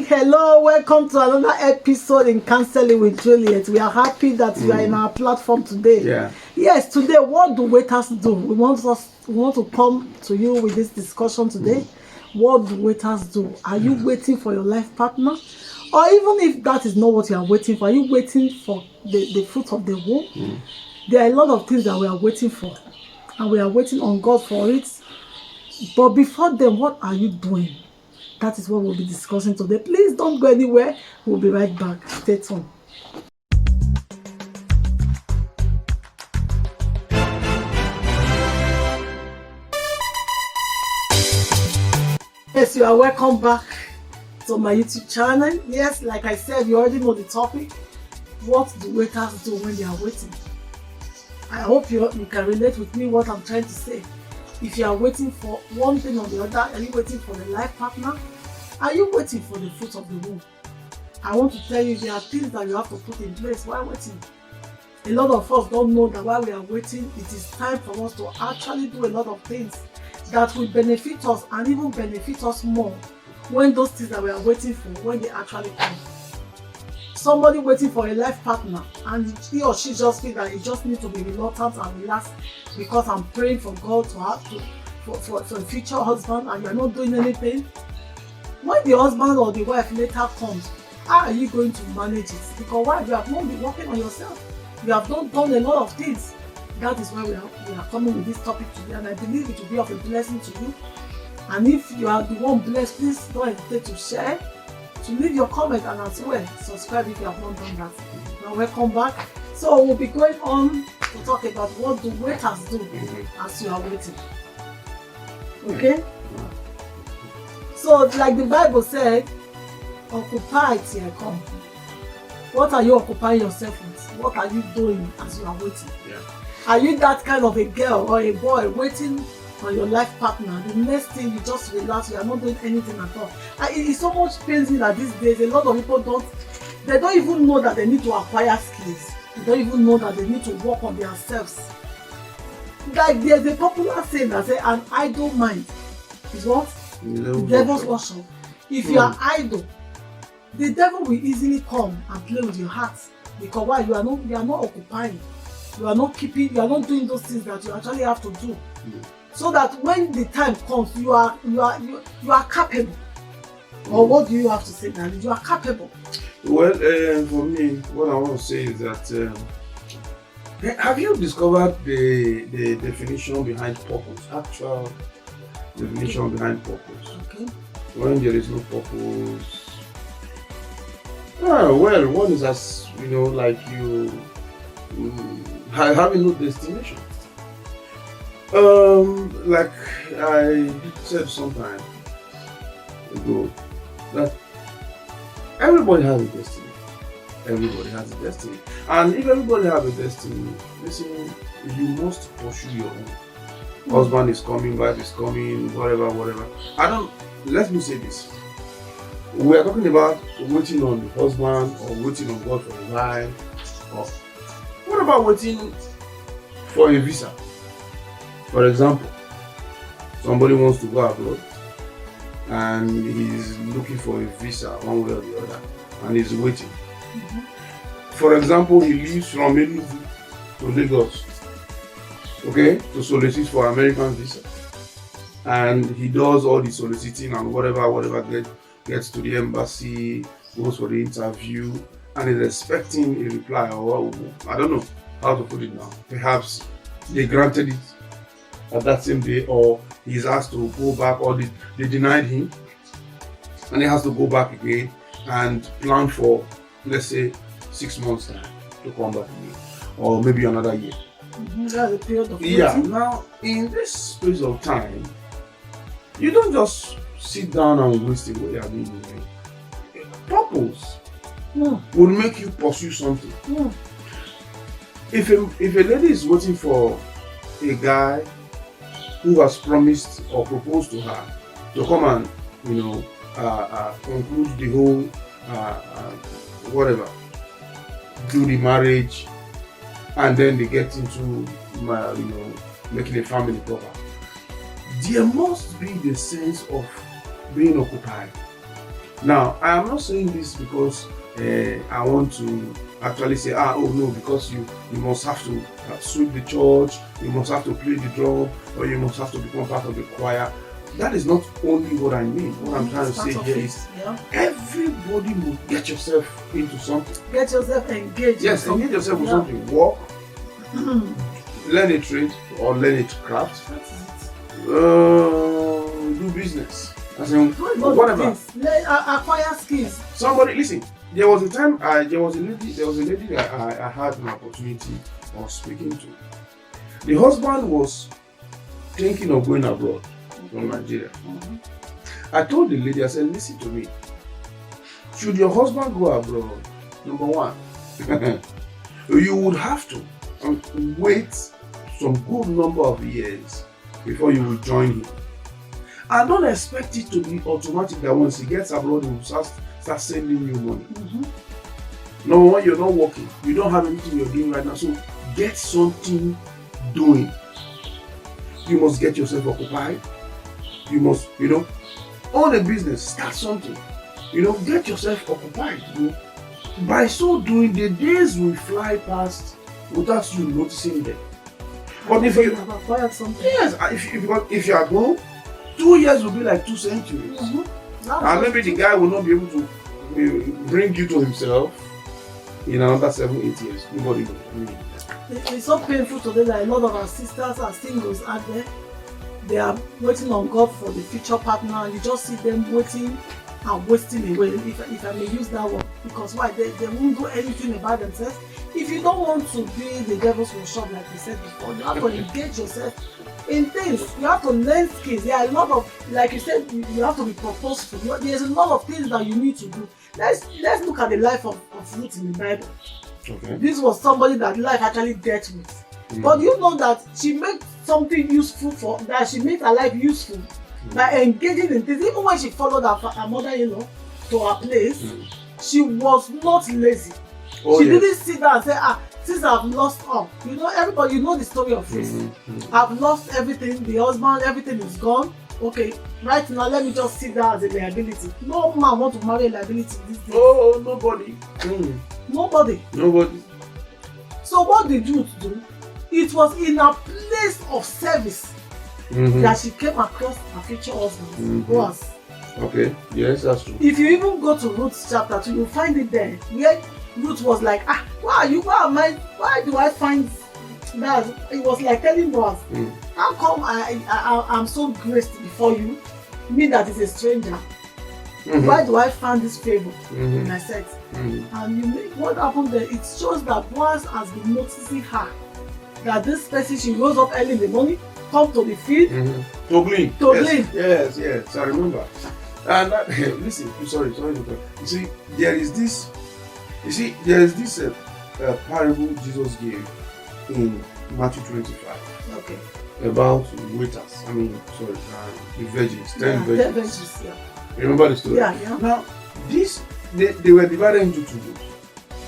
Hello, welcome to another episode in Counselling with Juliet. We are happy that you are in our platform today. Yeah. Yes, today, what do waiters do? We want to come to you with this discussion today. What do waiters do? Are you waiting for your life partner? Or even if that is not what you are waiting for, are you waiting for the fruit of the womb? There are a lot of things that we are waiting for, and we are waiting on God for it. But before then, what are you doing? That is what we'll be discussing today. Please don't go anywhere. We'll be right back. Stay tuned. Yes, you are welcome back to my YouTube channel. Yes, like I said, you already know the topic. What do waiters do when they are waiting? I hope you can relate with me what I'm trying to say. If you are waiting for one thing or the other, are you waiting for the life partner? Are you waiting for the fruit of the womb? I want to tell you there are things that you have to put in place while waiting. A lot of us don't know that while we are waiting, it is time for us to actually do a lot of things that will benefit us and even benefit us more when those things that we are waiting for, when they actually come. Somebody waiting for a life partner and he or she just feels that he just needs to be reluctant and relaxed because I'm praying for God to have for a future husband, and you're not doing anything. When the husband or the wife later comes, how are you going to manage it? Because why? You have not been working on yourself. You have not done a lot of things. That is why we are coming with this topic today, and I believe it will be of a blessing to you. And if you are the one blessed, please don't hesitate to share, to leave your comment, and as well subscribe if you have not done that. Now welcome back. So we'll be going on to talk about what do waiters do as you are waiting. Okay? So like the Bible said, occupy till I come. What are you occupying yourself with? What are you doing as you are waiting? Yeah. Are you that kind of a girl or a boy waiting on your life partner? The next thing, you just relax, you are not doing anything at all. And it is so much pains me that these days a lot of people don't even know that they need to acquire skills. They don't even know that they need to work on themselves. Like there's a popular saying that says an idle mind is what? The devil's workshop. If you are idle, the devil will easily come and play with your heart. Because why? You are not occupying. You are not doing those things that you actually have to do. So that when the time comes, you are capable. Or what do you have to say, Danny? You are capable. Well, for me, what I want to say is that have you discovered the definition behind purpose? Actual definition behind purpose. Okay. When there is no purpose, well, one is as like you having no destination. Like I said sometime ago, that everybody has a destiny. Everybody has a destiny, and if everybody has a destiny, listen, you must pursue your own. Husband is coming, wife is coming, whatever. Let me say this. We are talking about waiting on the husband or waiting on God for a wife. Or what about waiting for a visa? For example, somebody wants to go abroad and he's looking for a visa one way or the other and he's waiting. For example, he leaves from Enugu to Lagos, okay, to solicit for American visa, and he does all the soliciting and whatever, gets to the embassy, goes for the interview, and is expecting a reply, or I don't know how to put it now. Perhaps they granted it at that same day, or he's asked to go back, or they denied him, and he has to go back again and plan for, let's say, 6 months time to come back again, or maybe another year. That's a period of waiting. Yeah. Now, in this space of time, you don't just sit down and waste away. Purpose will make you pursue something. If a lady is waiting for a guy who has promised or proposed to her to come and conclude the whole do the marriage, and then they get into making a family proper, there must be the sense of being occupied. Now, I am not saying this because I want to actually say, oh no, because you must have to sweep the church, you must have to play the drum, or you must have to become part of the choir. That is not only what I mean. What I'm trying to say here is everybody must get yourself into something. Get yourself engaged. Yes, engage yourself with something. Work, learn a trade or learn a craft. Do business. As in, whatever. Acquire skills. Somebody, listen. There was a time. There was a lady that I had an opportunity of speaking to. The husband was thinking of going abroad from Nigeria. I told the lady, I said, listen to me. Should your husband go abroad, number one, you would have to wait some good number of years before you will join him. And don't expect it to be automatic that once he gets abroad, he will start sending you money. Number one, you're not working. You don't have anything you're doing right now. So get something doing. You must get yourself occupied. You must, own a business, start something. Get yourself occupied. By so doing, the days will fly past without you noticing them. But if you have acquired something, yes, if you are at home, 2 years will be like 2 centuries. And maybe the guy will not be able to bring you to himself in another 7-8 years. Nobody will. It's so painful today that a lot of our sisters are singles out there. They are waiting on God for the future partner, and you just see them waiting and wasting away, if I may use that word. Because why? They won't do anything about themselves. If you don't want to be the devil's workshop, like we said before, you have to engage yourself in things. You have to learn skills. There are a lot of, like you said, you have to be purposeful. There's a lot of things that you need to do. Let's look at the life of Ruth in the Bible. Okay. This was somebody that life actually dealt with. But you know that she made something useful that she made her life useful by engaging in things. Even when she followed her mother-in-law to her place, she was not lazy. She didn't sit down and say, since I've lost all. Everybody, the story of Ruth. I've lost everything, the husband, everything is gone. Okay, right now let me just sit down as a liability. No man wants to marry a liability these days. Oh, nobody. Nobody. So what did Ruth do? It was in a place of service that she came across her future husband, Boaz. Okay, yes, that's true. If you even go to Ruth chapter 2, you'll find it there, where Ruth was like, why do I find that? It was like telling Boaz, how come I'm so graced before you, me that is a stranger? Why do I find this favor in my sex? And what happened there? It shows that Boaz has been noticing her. That this person, she rose up early in the morning, come to the field, to glean. Yes, I remember. And that, listen, sorry. You see, there is this parable Jesus gave in Matthew 25. Okay. About waiters. The virgins, 10 virgins. 10 virgins, yeah. Remember the story? Yeah. Now, they were divided into 2 groups.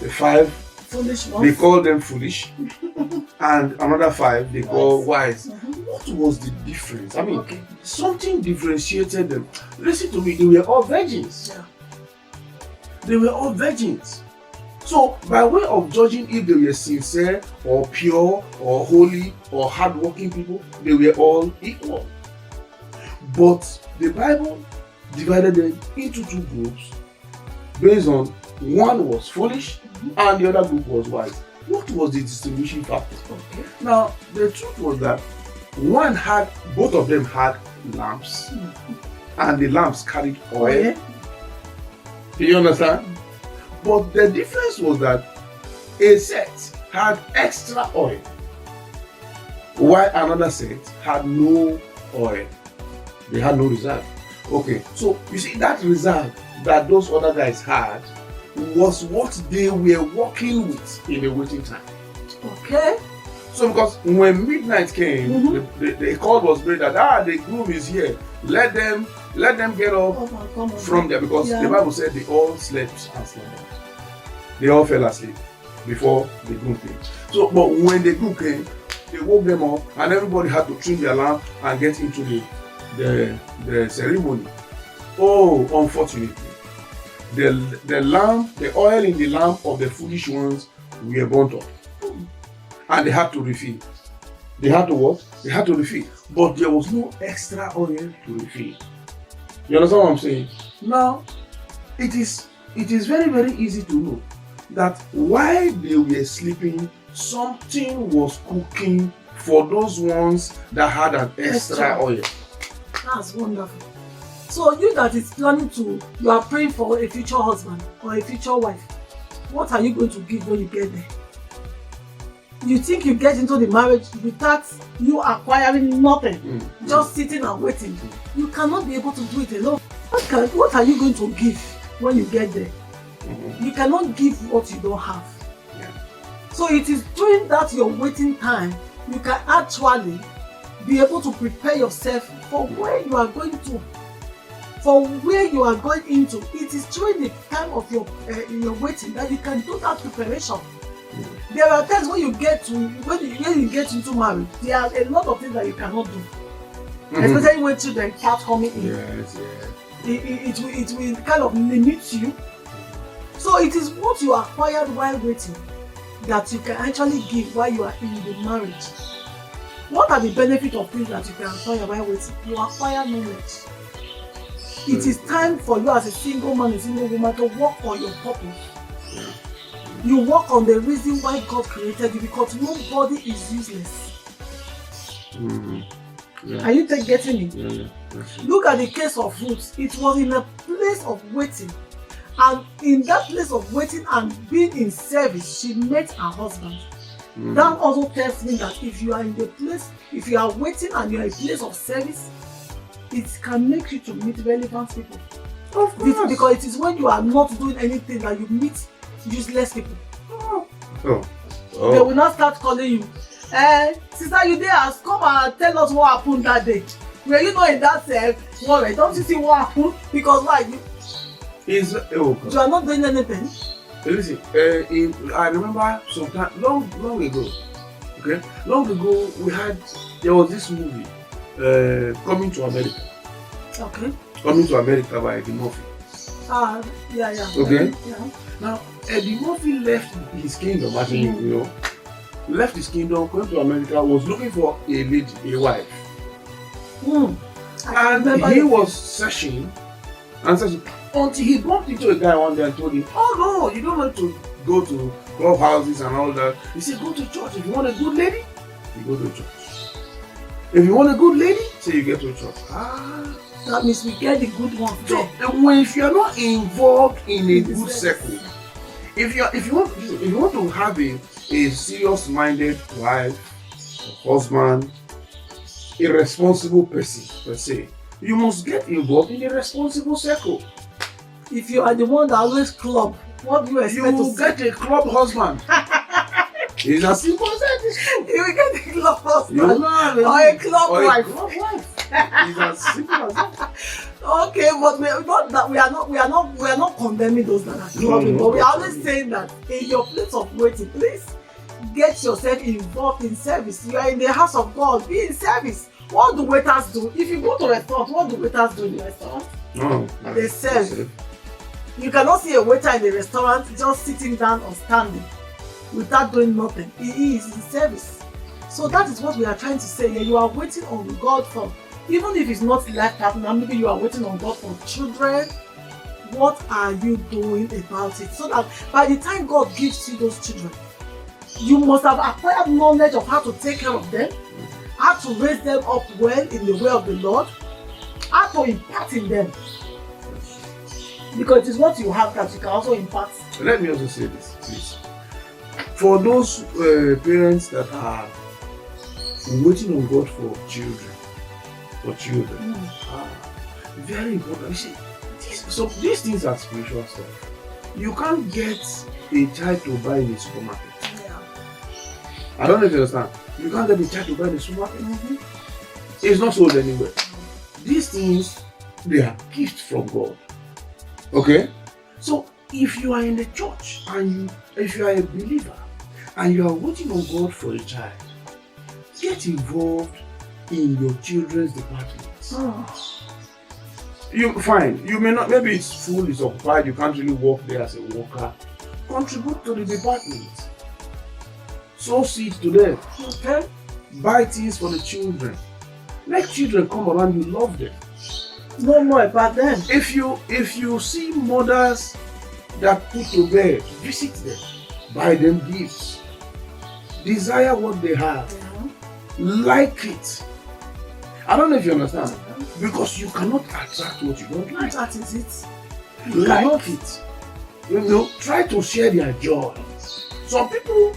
The 5 foolish ones. They call them foolish, and another 5 they call wise. What was the difference? Something differentiated them. Listen to me, they were all virgins. They were all virgins. So, by way of judging if they were sincere or pure or holy or hardworking people, they were all equal. But the Bible divided them into 2 groups based on one was foolish and the other group was wise. What was the distinguishing factor? Okay. Now, the truth was that both of them had lamps, and the lamps carried oil. Do you understand? But the difference was that a set had extra oil, while another set had no oil. They had no reserve. Okay, so you see that reserve that those other guys had was what they were working with in the waiting time. Okay. So because when midnight came, the call was made that the groom is here. Let them get up from there, because the Bible said they all slept and slumbered. They all fell asleep before the groom came. So, but when the groom came, they woke them up, and everybody had to trim their lamp and get into the ceremony. Oh, unfortunately, the lamp, the oil in the lamp of the foolish ones were burnt up. And they had to refill. They had to what? They had to refill. But there was no extra oil to refill. You understand what I'm saying? Now, it is very, very easy to know that while they were sleeping, something was cooking for those ones that had an extra oil. That's wonderful. So you that is planning you are praying for a future husband or a future wife, what are you going to give when you get there? You think you get into the marriage without you acquiring nothing, just sitting and waiting. You cannot be able to do it alone. What are you going to give when you get there? You cannot give what you don't have. Yeah. So it is during that your waiting time, you can actually be able to prepare yourself for where you are going to, for where you are going into. It is during the time of your waiting that you can do that preparation. There are times when you get into marriage, there are a lot of things that you cannot do. Especially when children start coming in. Yes. It will kind of limit you. So it is what you acquired while waiting that you can actually give while you are in the marriage. What are the benefits of things that you can acquire while waiting? You acquire knowledge. It is time for you as a single man, a single woman to work on your purpose. You work on the reason why God created you, because nobody is useless. Yeah. Are you getting it? Yeah. Look at the case of Ruth. It was in a place of waiting. And in that place of waiting and being in service, she met her husband. That also tells me that if you are in the place, if you are waiting and you are in a place of service, it can make you to meet relevant people. Of course. Because it is when you are not doing anything that you meet useless people. They will not start calling you. Sister, you there? Come and tell us what happened that day. Were you not in that worry? Don't you see what happened? Because why? You are not doing anything. Listen, I remember sometime long ago. Okay, long ago there was this movie, Coming to America. Okay. Coming to America by Eddie Murphy. Yeah. Okay. Yeah. Now Eddie Murphy left his kingdom, left his kingdom, went to America, was looking for a lady, a wife. And he was searching until he bumped into a guy one day and told him, "Oh no, you don't want to go to clubhouses and all that." He said, "Go to church. If you want a good lady, you go to church. If you want a good lady, say you get to church." That means we get the good one. So if you are not involved in a good circle, if you want to have a serious-minded wife, husband, a responsible person per se, you must get involved in a responsible circle. If you are the one that always club, what do you expect to get a club husband? It's as simple as that. You will get a club husband or a club wife. It's as simple as that. Okay, but we are not condemning those that are clubbing, but we are always saying that in your place of waiting, please get yourself involved in service. You are in the house of God, be in service. What do waiters do? If you go to a restaurant, what do waiters do in the restaurant? They serve. You cannot see a waiter in the restaurant just sitting down or standing without doing nothing. He is in service. So that is what we are trying to say here. You are waiting on God for, even if it's not life partner, maybe you are waiting on God for children. What are you doing about it? So that by the time God gives you those children, you must have acquired knowledge of how to take care of them, how to raise them up well in the way of the Lord, how to impart in them. Because it is what you have that you can also impart. Let me also say this, please. For those parents that are waiting on God for children, very important. You see, these things are spiritual stuff. You can't get a child to buy in a supermarket. I don't know if you understand. You can't get a child to buy in a supermarket. It's not sold anywhere. These things, they are gifts from God. Okay? So, if you are in the church and if you are a believer and you are waiting on God for a child, get involved in your children's department. You fine. You may not. Maybe it's full. It's occupied. You can't really work there as a worker. Contribute to the department. Sow seeds to them. Okay. Buy things for the children. Let children come around you. Love them. No more about them. If you see mothers that put to bed, visit them. Buy them gifts. Desire what they have. Yeah. Like it. I don't know if you understand. Because you cannot attract what you don't like. That is it. Like it. You know, try to share their joy. Some people,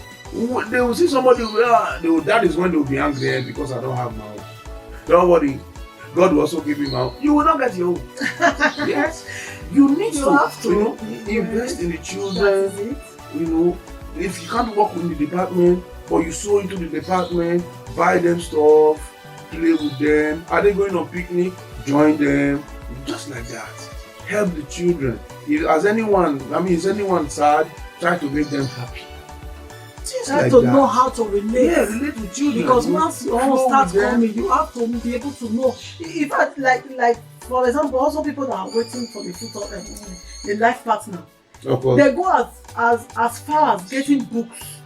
they will see somebody, that is when they will be angry because I don't have my own. Don't worry. God will also give you my own. You will not get your own. Yes. You need to have to, you know, invest in the children. You know, if you can't work in the department, but you sow into the department, buy them stuff, play with them. Are they going on picnic? Join them. Just like that. Help the children. Is anyone sad? Try to make them happy. Just Try like to that. know how to relate. Yeah, relate with children. Because once you all start with them. coming, you have to be able to know. In fact, like for example, also people that are waiting for the fruit of a life partner, Of course. they go as far as getting books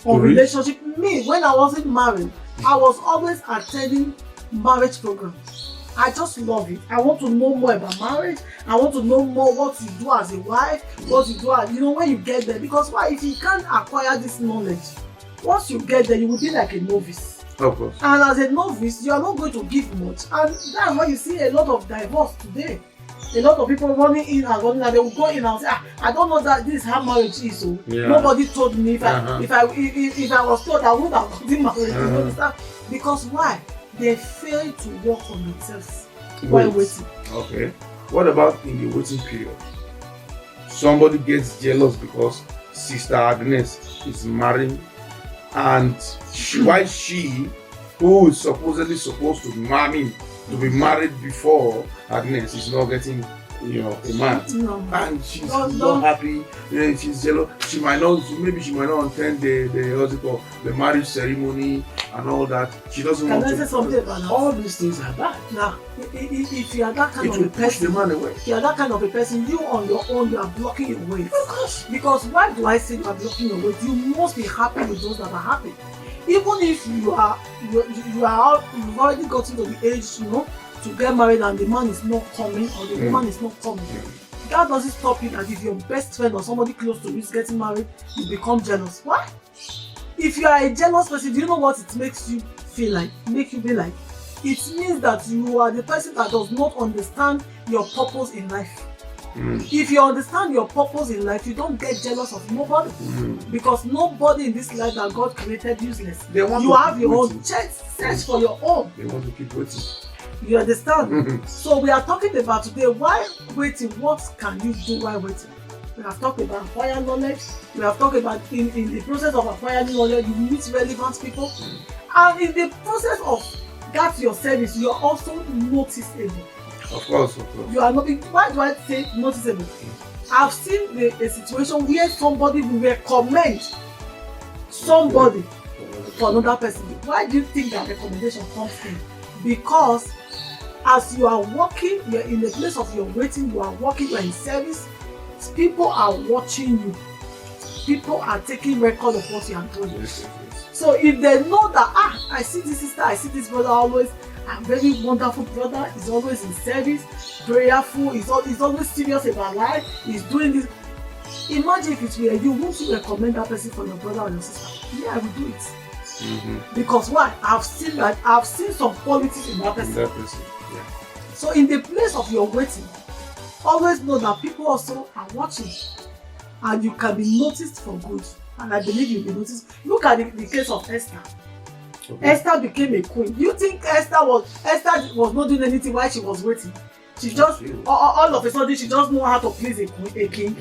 on To read? relationship. Me, when I wasn't married, I was always attending marriage programs. I just love it. I want to know more about marriage. I want to know more what you do as a wife, what you do as, when you get there. Because why? If you can't acquire this knowledge, once you get there, you will be like a novice. Of course. And as a novice, you are not going to give much. And that's why you see a lot of divorce today. A lot of people running in and running out. They will go in and say, I don't know that this is how marriage is. So nobody told me. If I was told, I would have gotten married. You understand? Because why? They fail to work on themselves while waiting. Okay. What about in the waiting period? Somebody gets jealous because Sister Agnes is married, and why she, who is supposedly supposed to be married before Agnes, is not getting a man. No. And she's not happy. She's jealous. She might not attend the marriage ceremony and all that. She doesn't want to. Can I say something about that? All these things are bad. Now, if you are that kind It of will a push the person, man away. if you are that kind of a person, you on your own, you are blocking your way. Because why do I say you are blocking your way? You must be happy with those that are happy. Even if you've already gotten to the age, to get married and the man is not coming or the woman is not coming. That doesn't stop you that if your best friend or somebody close to you is getting married, you become jealous. Why? If you are a jealous person, do you know what it makes you feel like? Make you be like? It means that you are the person that does not understand your purpose in life. If you understand your purpose in life, you don't get jealous of nobody. Because nobody in this life that God created useless. You have your own. Search for your own. They want to keep waiting. You understand? So we are talking about today, why waiting? What can you do while waiting? We have talked about acquiring knowledge. We have talked about in the process of acquiring knowledge, you meet relevant people. And in the process of that your service, you are also noticeable. Of course. You are not. Why do I say noticeable? I've seen a situation where somebody will recommend somebody for another person. Why do you think that recommendation comes in? Because as you are working, you are in the place of your waiting, you are working, you are in service, people are watching you. People are taking record of what you are doing. Yes. So if they know that, I see this sister, I see this brother always, a very wonderful brother, he's always in service, prayerful, he's always serious about life, he's doing this. Imagine if it were you, won't you recommend that person for your brother or your sister? Yeah, I will do it. Because why? I've seen some qualities in that person. Yeah. So in the place of your waiting, always know that people also are watching, and you can be noticed for good. And I believe you'll be noticed. Look at the case of Esther. Okay. Esther became a queen. Do you think Esther was not doing anything while she was waiting? She just all of a sudden she just know how to please a king.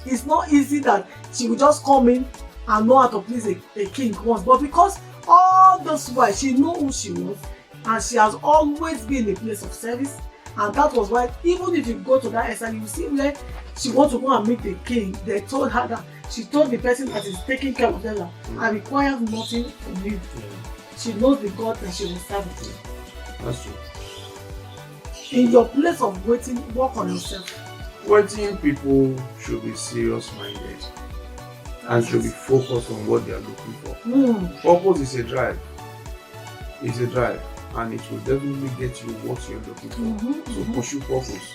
It's not easy that she will just come in and know how to please a king once, but because all those while she knew who she was, and she has always been in a place of service, and that was why even if you go to that Esther, you see where she wants to go and meet the king. They told her that she told the person that is taking care of them that I require nothing from you. She knows the God that she will serve. That's true. in your place of waiting, work on yourself. Waiting people should be serious-minded and should be focused on what they are looking for. Purpose is a drive. It's a drive, and it will definitely get you what you're looking for. So pursue purpose.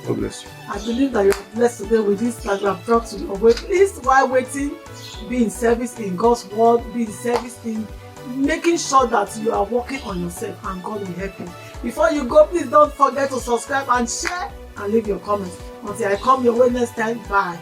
God bless you. I believe that you are blessed today with this that you have brought to your way. Please, while waiting, be in service in God's word, be in service in making sure that you are working on yourself, and God will help you. Before you go, please don't forget to subscribe and share and leave your comments. Until I come your way next time, bye.